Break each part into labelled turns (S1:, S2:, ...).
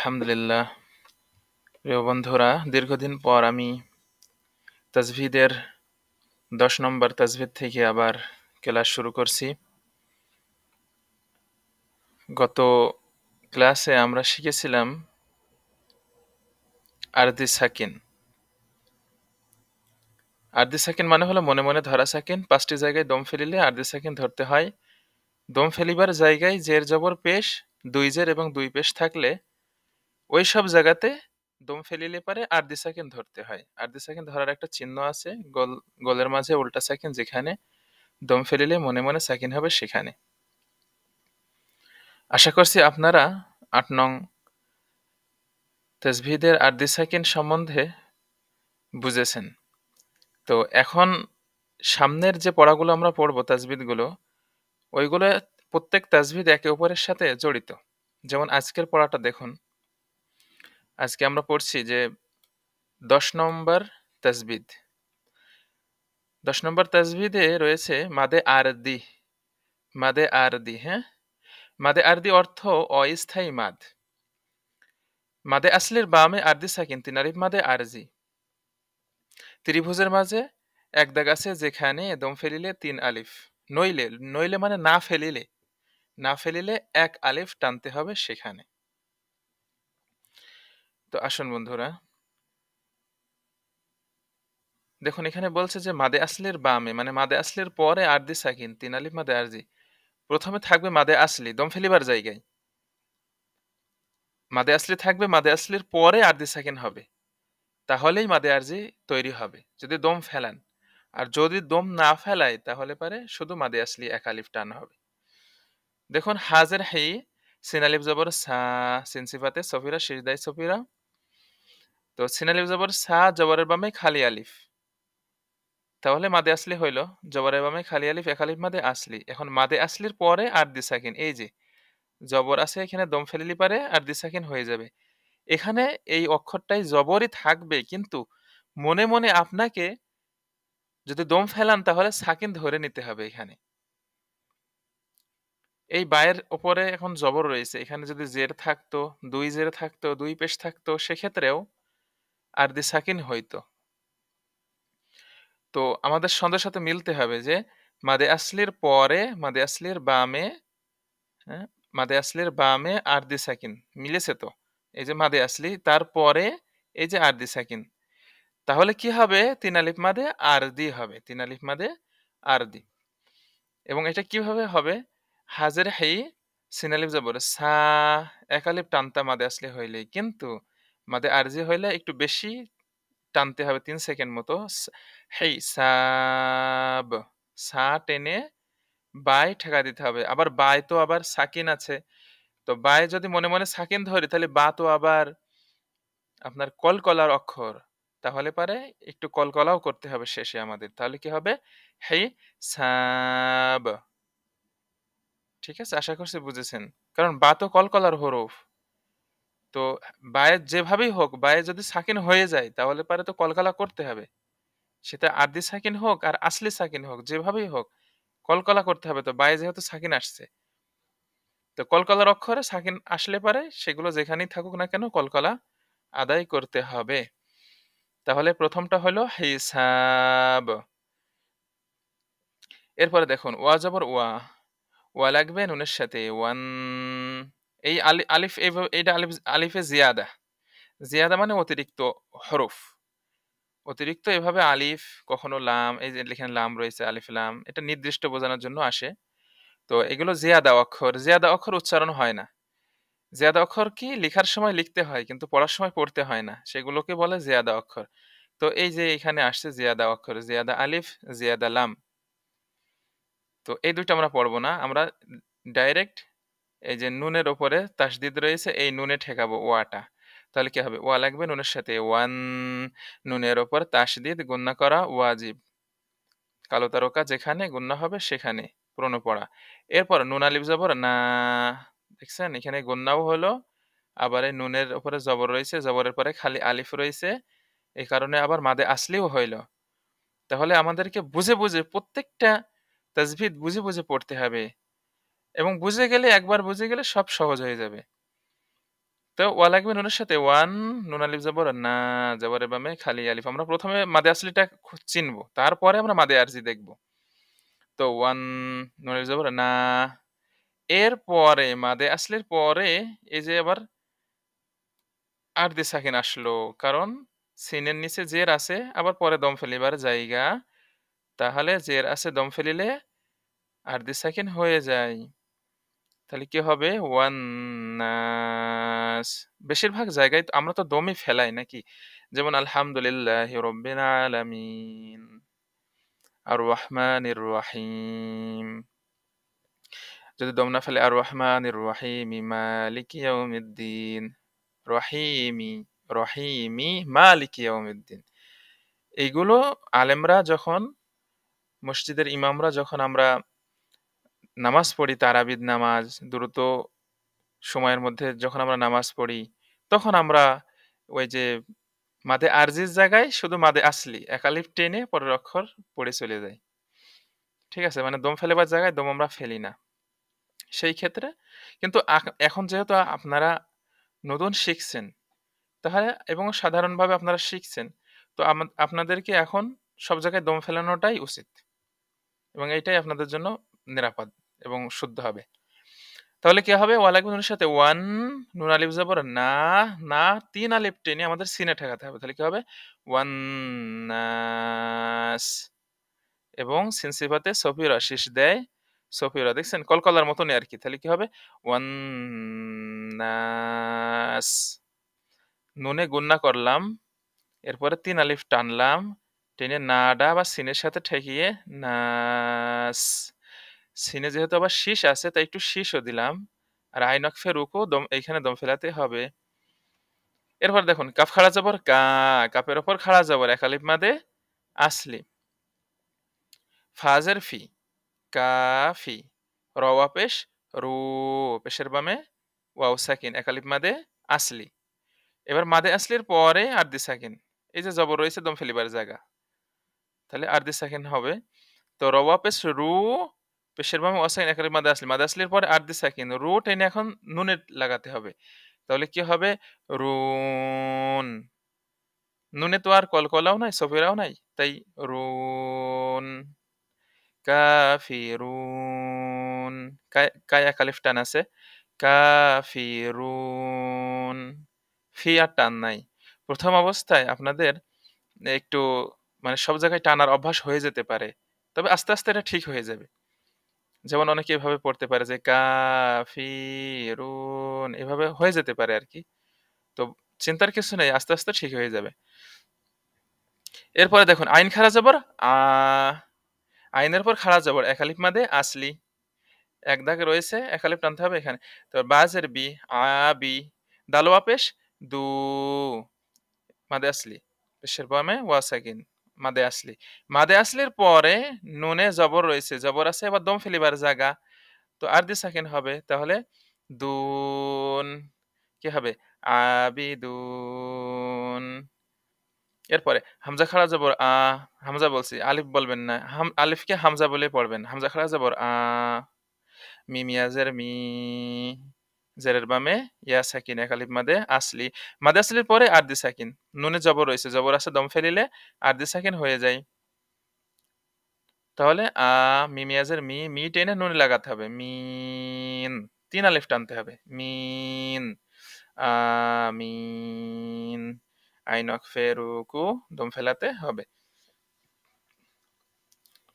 S1: আলহামদুলিল্লাহ। প্রিয় বন্ধুরা, দীর্ঘদিন পর আমি তাজভিদের 10 নম্বর তাজভিদ থেকে আবার ক্লাস শুরু করছি। গত ক্লাসে আমরা শিখেছিলাম আরদি সাকিন। আরদি সাকিন মানে হলো মনে মনে ধরা সাকিন। 5টি জায়গায় দম ফেলিলে আরদি সাকিন ধরতে হয়। দম ফেলিবার জায়গায় জের জবর পেশ, 2 জের এবং 2 পেশ থাকলে ওই সব জায়গাতে দম ফেলিলে পারে আরদি সাকিন ধরতে হয়। আরদি সাকিন ধরার একটা চিহ্ন আছে, গোলের মাঝে উল্টা সাকিন, যেখানে দম ফেলিলে মনে মনে সাকিন হবে সেখানে। আশা করছি আপনারা 8 নং তাজভিদের আরদি সাকিন সম্বন্ধে বুঝেছেন। তো এখন সামনের যে পড়াগুলো আমরা পড়বো, তাজভিদগুলো, ওইগুলো প্রত্যেক তাজভিদ একে অপরের সাথে জড়িত। যেমন আজকের পড়াটা দেখুন। আজকে আমরা পড়ছি যে 10 নম্বর তাজভিদ। 10 নম্বর তাজভিদে রয়েছে মাদে আরদি। মাদে আরদি, হ্যাঁ, মাদে আরদি অর্থ অস্থায়ী মাদ। মাদে আসলির বামে আরদি সাকিন, 3 আলিফ মাদে আরজি। ত্রিভুজের মাঝে এক দাগ আছে যেখানে দম ফেলিলে 3 আলিফ, নইলে নইলে মানে না ফেলিলে, না ফেলিলে 1 আলিফ টানতে হবে সেখানে। তো আসুন বন্ধুরা, দেখুন এখানে বলছে যে মাদে আসলির বামে, মানে মাদে আসলির পরে আরদি সাকিন, 3 আলিফ মাদে আরজি। প্রথমে থাকবে মাদে আসলি, দম ফেলিবার জায়গায় মাদে আসলি থাকবে, মাদে আসলির পরে আরদি সাকিন হবে, তাহলেই মাদে আরজি তৈরি হবে যদি দম ফেলান। আর যদি দম না ফেলায় তাহলে পারে শুধু মাদে আসলি 1 আলিফ টান হবে। দেখুন হাজের হি, সিন আলিফ জবর সা, সিন সিফাতে সফিরা, সিজদাই সফিরা। তো সিন আলিফ জবর সা, জবরের বামে খালি আলিফ, তাহলে মাদে আসলি হইল জবরের বামে খালি আলিফ, 1 আলিফ মাদে আসলি। এখন মাদে আসলির পরে আরদি সাকিন, এই যে জবর আছে এখানে, দম ফেলিলি পারে আরদি সাকিন হয়ে যাবে। এখানে এই অক্ষরটাই জবরই থাকবে, কিন্তু মনে মনে আপনাকে যদি দম ফেলান তাহলে সাকিন ধরে নিতে হবে। এখানে এই বায়ের উপরে এখন জবর রয়েছে, এখানে যদি জের থাকতো, 2 জের থাকতো, 2 পেশ থাকতো, সেক্ষেত্রেও আরদি সাকিন হইতো। তো আমাদের ছন্দের সাথে মিলতে হবে যে মাদে আসলির পরে, মাদে আসলির বামে, হ্যাঁ, মাদে আসলির বামে আরদি সাকিন মিলেছে। তো এই যে মাদে আসলি, তারপরে এই যে আরদি সাকিন, তাহলে কি হবে? 3 আলিফ মাদে আরদি হবে, 3 আলিফ মাদে আরদি। এবং এটা কিভাবে হবে? হাজের হেই, সিন আলিফ জবর সা, 1 আলিফ টানতা মাদে আসলি হইলেই, কিন্তু মাদে আরজি হইলে একটু বেশি টানতে হবে, 3 সেকেন্ড মতো। হেই সাব, সা টেনে বাই ঠেকা দিতে হবে। আবার বাই তো আবার সাকিন আছে, তো বাই যদি মনে মনে সাকিন ধরি তাহলে বা তো আবার আপনার কলকলার অক্ষর, তাহলে পারে একটু কলকলাও করতে হবে শেষে আমাদের। তাহলে কি হবে? হেই সাব। ঠিক আছে, আশা করছি বুঝেছেন। কারণ বা তো কলকলার হরফ। তো বায়ে যেভাবেই হোক, বায়ে যদি সাকিন হয়ে যায় তাহলে পারে তো কলকলা করতে হবে। সেটা আরদি সাকিন হোক আর আসলি সাকিন হোক, যেভাবেই হোক কলকলা করতে হবে। তো বায়ে যেহেতু সাকিন আসছে, তো কলকলার অক্ষরে সাকিন আসলে পারে সেগুলো যেখানেই থাকুক না কেন কলকলা আদায় করতে হবে। তাহলে প্রথমটা হলো হিসাব। এরপরে দেখুন ওয়া জবর ওয়া, ওয়া লাগবে নুনের সাথে, ওয়ান। এই আলিফ এইভাবে, এইটা আলিফ, আলিফে জিয়াদা। জিয়াদা মানে অতিরিক্ত হরফ। অতিরিক্ত এভাবে আলিফ, কখনো লাম, এই যে এখানে লাম রয়েছে, আলিফ লাম, এটা নির্দিষ্ট বোঝানোর জন্য আসে। তো এগুলো জিয়াদা অক্ষর। জিয়াদা অক্ষর উচ্চারণ হয় না। জিয়াদা অক্ষর কি লেখার সময় লিখতে হয় কিন্তু পড়ার সময় পড়তে হয় না, সেগুলোকে বলে জিয়াদা অক্ষর। তো এই যে এখানে আসছে জিয়াদা অক্ষর, জিয়াদা আলিফ, জিয়াদা লাম। তো এই দুইটা আমরা পড়বো না, আমরা ডাইরেক্ট এই যে নুনের উপরে তাসদিদ রয়েছে, এই নুনে ঠেকাবো ওয়াটা। তাহলে কি হবে? ওয়া লাগবে নুনের সাথে, ওয়ান। নুনের উপর তাসদিদ গুন্না করা ওয়াজিব, কালো তারকা যেখানে গুন্না হবে সেখানে পুরনো পড়া। এরপর নুন আলিফ জবর না, দেখছেন এখানে গুন্নাও হলো, আবার এই নুনের উপরে জবর রয়েছে, জবরের পরে খালি আলিফ রয়েছে, এই কারণে আবার মাদে আসলিও হইল। তাহলে আমাদেরকে বুঝে বুঝে প্রত্যেকটা তাজভিদ বুঝে বুঝে পড়তে হবে, এবং বুঝে গেলে, একবার বুঝে গেলে সব সহজ হয়ে যাবে। তো ওয়া লাগবে নুনের সাথে ওয়ান, নুন আলিফ জবর না, জবরের বামে খালি আলিফ। আমরা প্রথমে মাদে আসলিটা চিনবো, তারপরে আমরা মাদে আরজি দেখবো। তো ওয়ান, নুন আলিফ জবর না, এরপরে মাদে আসলির পরে এই যে আবার আরদি সাকিন আসলো, কারণ সিনের নিচে জের আছে, আবার পরে দম ফেলিবার জায়গা, তাহলে জের আছে দম ফেলিলে আরদি সাকিন হয়ে যায়। তাহলে কি হবে? ওয়ান নাস। বেশিরভাগ জায়গায় তো আমরা তো দমই ফেলাই নাকি? যেমন আলহামদুলিল্লাহি রাব্বিল আলামিন, আর রহমানির রহিম। যদি দম না ফেলে আর রহমানির রহিম, মালিকি ইয়াউমিদ্দিন, রহিমি, রহিমি মালিকি ইয়াউমিদ্দিন। এইগুলো আলেমরা যখন, মসজিদের ইমামরা যখন আমরা নামাজ পড়ি, তারাবির নামাজ, দ্রুত সময়ের মধ্যে যখন আমরা নামাজ পড়ি, তখন আমরা ওই যে মাদে আরজির জায়গায় শুধু মাদে আসলি এক আলিফ টেনে পরের অক্ষর পড়ে চলে যায়। ঠিক আছে? মানে দম ফেলেবার জায়গায় দম আমরা ফেলি না। সেই ক্ষেত্রে কিন্তু এখন যেহেতু আপনারা নতুন শিখছেন, তাহলে এবং সাধারণভাবে আপনারা শিখছেন, তো আপনাদেরকে এখন সব জায়গায় দম ফেলানোটাই উচিত, এবং এইটাই আপনাদের জন্য নিরাপদ এবং শুদ্ধ হবে। তাহলে কি হবে? ওয়া লাগবে নুনের সাথে ওয়ান, নুন আলিফ জবর না, না ৩ আলিফ টেনে আমাদের সিনে ঠেকাতে হবে। তাহলে কি হবে? ওয়ান নাস, এবং সিন সিফাতে সফিরা শেষ দেয়। সফিরা দেখছেন? কলকলার মতনই আরকি। তাহলে কি হবে? ওয়ান নাস। নুনে গুন্না করলাম, এরপরে ৩ আলিফ টানলাম, টেনে নাডা বা সিনের সাথে ঠেকিয়ে নাস। সিনে যেহেতু আবার শীষ আছে, তাই একটু শীষও দিলাম। আর আইন ওয়াকফে রুকু দম, এইখানে দম ফেলাতে হবে। এরপর দেখুন কাফ খাড়া জবর কা, কাপের ওপর খাড়া জবর এক আলিফ মাদে আসলি। ফাজের ফি, কাফি। রওয়া পেশ রু, পেশের বামে ওয়াও সাকিন এক আলিফ মাদে আসলি। এবার মাদে আসলির পরে আরদি সাকিন, এই যে জবর রয়েছে দম ফেলিবার জায়গা, তাহলে আরদি সাকিন হবে। তো রওয়া পেশ রু, পেশের বামে ওয়াও সাকিন এক আলিফ মাদে আসলি। মাদে আসলির পরে আরদি সাকিন, রু টেনে এখন নুনে লাগাতে হবে। তাহলে কি হবে? রুন। নুনে তো আর কলকলাও নাই, সফিরাও নাই, তাই রুন। কাফিরুন, কায় এক আলিফ টান আছে, কাফিরুন। ফি আর টান নাই। প্রথম অবস্থায় আপনাদের একটু মানে সব জায়গায় টানার অভ্যাস হয়ে যেতে পারে, তবে আস্তে আস্তে এটা ঠিক হয়ে যাবে। যেমন অনেকে এভাবে পড়তে পারে যে কাফিরুন, এভাবে হয়ে যেতে পারে আর কি। তো চিন্তার কিছু নেই, আস্তে আস্তে ঠিক হয়ে যাবে। এরপরে দেখুন আইন খাড়া জবর আ, আইনের পর খাড়া জবর এক আলিফ মাদে আসলি, এক দাগে রয়েছে, এক আলিফ টানতে হবে এখানে। তো বাজের বি, আ বি। দালোয়া পেশ দু, মাদে আসলি, পেশের বামে ওয়া সাকিন, মাদে আসলি। মাদে আসলির পরে নুনে জবর রয়েছে, জবর আছে, এবার দম ফেলিবার জায়গা, তো আরদি সাকিন হবে। তাহলে দুন, কি হবে? আবিদুন। এরপরে হামজা খাড়া জবর আ, হামজা বলছি, আলিফ বলবেন না, আলিফকে হামজা বলে পড়বেন। হামজা খাড়া জবর আ, মিম ইয়াজের মি, জেরের বামে ইয়া সাকিন এক আলিফ মাদে আসলি। মাদে আসলির পরে আরদি সাকিন, নুনে জবর রয়েছে, জবর আছে, দম ফেলিলে আরদি সাকিন হয়ে যায়। তাহলে মিম ইয়াজের মি, মি টেনে নুনে লাগাতে হবে, মিন। ৩ আলিফ টানতে হবে, মিন। আমিন। আইন ওয়াকফে রুকু দম ফেলাতে হবে।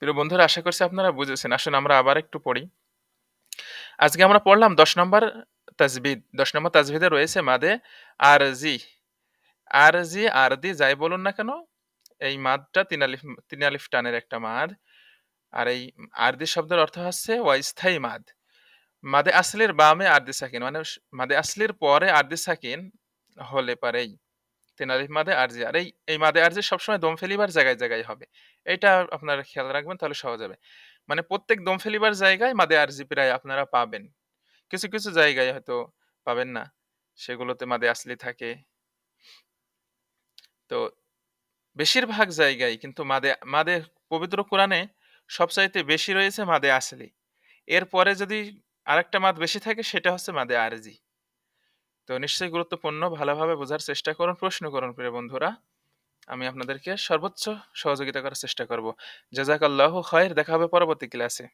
S1: প্রিয় বন্ধুরা, আশা করছি আপনারা বুঝেছেন। আসুন আমরা আবার একটু পড়ি। আজকে আমরা পড়লাম ১০ নম্বর তাজবিদ। ১০ নম্বর তাজবিদে রয়েছে মাদে আরজি। আরজি, আরদি যাই বলুন না কেন, এই মাদটা ৩ আলিফ টানের একটা মাদ। আর এই আরদি শব্দের অর্থ হচ্ছে অস্থায়ী মাদ। মাদে আসলির বামে আরদি সাকিন, মানে মাদে আসলির পরে আরদি সাকিন হলে পারেই ৩ আলিফ মাদে আরজি। আর এই মাদে আরজি সবসময় দম ফেলিবার জায়গায় জায়গায় হবে। এটা আপনারা খেয়াল রাখবেন, তাহলে সহজ হবে। মানে প্রত্যেক দম ফেলিবার জায়গায় মাদে আরজি প্রায় আপনারা পাবেন। কিছু কিছু জায়গায় হয়তো পাবেন না, সেগুলোতে মাদে আসলি থাকে। তো বেশিরভাগ জায়গায় কিন্তু মাদে মাদে পবিত্র কোরআনে সবচাইতে বেশি রয়েছে মাদে আসলি। এরপরে যদি আরেকটা মাদ বেশি থাকে, সেটা হচ্ছে মাদে আরজি। তো নিশ্চয়ই গুরুত্বপূর্ণ। ভালোভাবে বোঝার চেষ্টা করুন, প্রশ্ন করুন প্রিয় বন্ধুরা। আমি আপনাদেরকে সর্বোচ্চ সহযোগিতা করার চেষ্টা করব। জাযাকাল্লাহু খাইর। দেখা হবে পরবর্তী ক্লাসে।